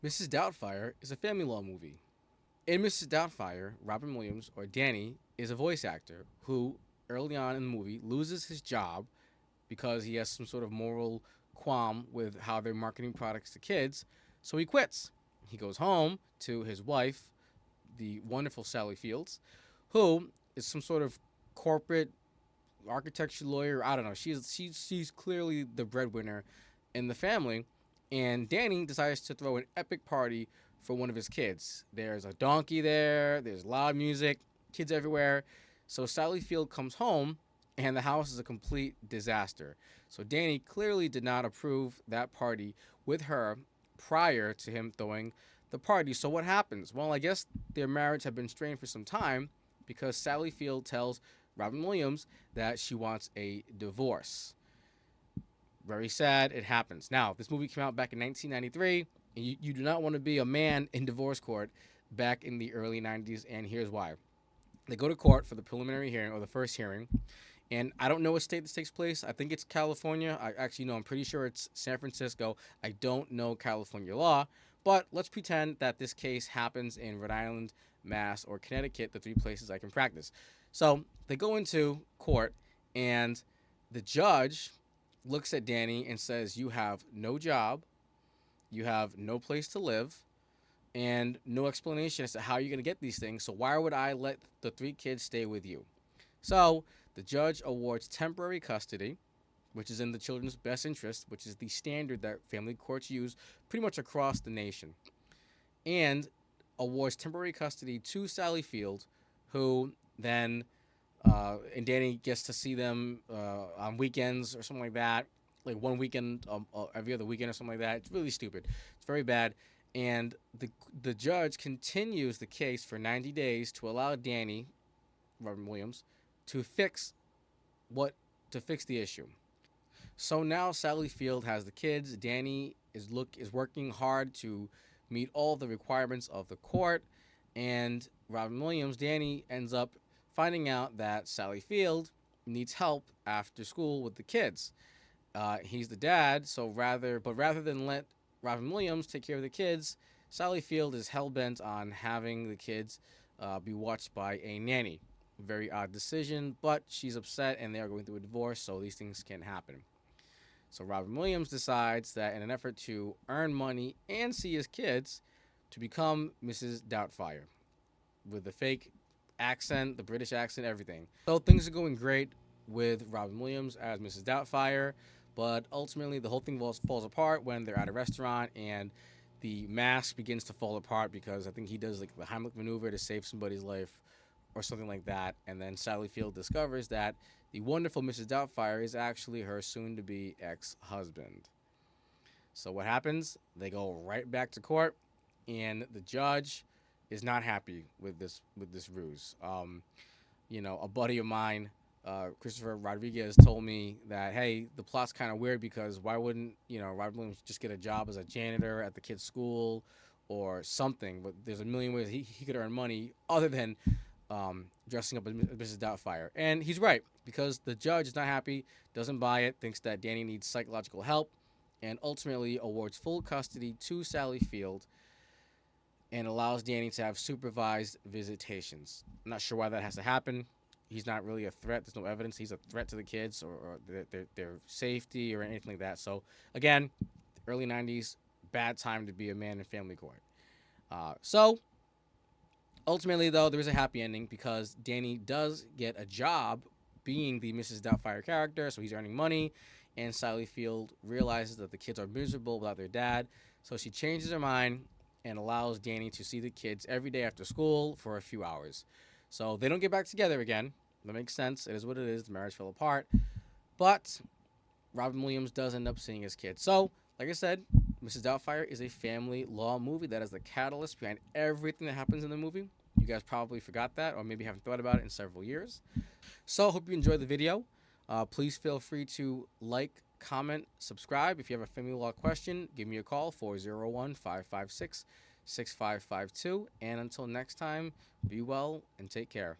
Mrs. Doubtfire is a family law movie. In Mrs. Doubtfire, Robin Williams, or Danny, is a voice actor who, early on in the movie, loses his job because he has some sort of moral qualm with how they're marketing products to kids, so he quits. He goes home to his wife, the wonderful Sally Fields, who is some sort of corporate architecture lawyer. I don't know. She's clearly the breadwinner in the family, and Danny decides to throw an epic party for one of his kids. There's a donkey there. There's loud music. Kids everywhere. So Sally Field comes home, and the house is a complete disaster. So Danny clearly did not approve that party with her prior to him throwing the party. So what happens? Well, I guess their marriage had been strained for some time because Sally Field tells Robin Williams that she wants a divorce. Very sad. It happens. Now, this movie came out back in 1993, and you do not want to be a man in divorce court back in the early 90s, and here's why. They go to court for the preliminary hearing or the first hearing, and I don't know what state this takes place. I think it's California. I actually know. I'm pretty sure it's San Francisco. I don't know California law, but let's pretend that this case happens in Rhode Island, Mass, or Connecticut, the three places I can practice. So they go into court, and the judge looks at Danny and says, "You have no job, you have no place to live, and no explanation as to how you're going to get these things. So why would I let the three kids stay with you?" So the judge awards temporary custody, which is in the children's best interest, which is the standard that family courts use pretty much across the nation, and awards temporary custody to Sally Field, who then and Danny gets to see them on weekends or something like that, like one weekend every other weekend or something like that. It's really stupid. It's very bad. And the judge continues the case for 90 days to allow Danny, Robin Williams, to fix what to fix the issue. So now Sally Field has the kids. Danny is working hard to meet all the requirements of the court, and Robin Williams, Danny, ends up finding out that Sally Field needs help after school with the kids. He's the dad, so rather than let Robin Williams take care of the kids, Sally Field is hell bent on having the kids be watched by a nanny. Very odd decision, but she's upset and they are going through a divorce, so these things can happen. So Robin Williams decides that in an effort to earn money and see his kids, to become Mrs. Doubtfire with the fake accent, the British accent, everything. So things are going great with Robin Williams as Mrs. Doubtfire, but ultimately the whole thing falls apart when they're at a restaurant and the mask begins to fall apart because I think he does like the Heimlich maneuver to save somebody's life or something like that. And then Sally Field discovers that the wonderful Mrs. Doubtfire is actually her soon-to-be ex-husband. So what happens? They go right back to court, and the judge is not happy with this ruse. A buddy of mine, Christopher Rodriguez, told me that hey, the plot's kind of weird because why wouldn't Robin Williams just get a job as a janitor at the kid's school or something? But there's a million ways he could earn money other than dressing up as Mrs. Doubtfire. And he's right, because the judge is not happy, doesn't buy it, thinks that Danny needs psychological help, and ultimately awards full custody to Sally Field and allows Danny to have supervised visitations. I'm not sure why that has to happen. He's not really a threat. There's no evidence he's a threat to the kids or their safety or anything like that. So, again, early 90s, bad time to be a man in family court. So ultimately, though, there is a happy ending because Danny does get a job being the Mrs. Doubtfire character, so he's earning money, and Sally Field realizes that the kids are miserable without their dad, so she changes her mind and allows Danny to see the kids every day after school for a few hours. So they don't get back together again. That makes sense. It is what it is. The marriage fell apart. But Robin Williams does end up seeing his kids. So, like I said, Mrs. Doubtfire is a family law movie that is the catalyst behind everything that happens in the movie. You guys probably forgot that or maybe haven't thought about it in several years. So, I hope you enjoyed the video. Please feel free to like, comment, subscribe. If you have a family law question, give me a call, 401-556-6552. And until next time, be well and take care.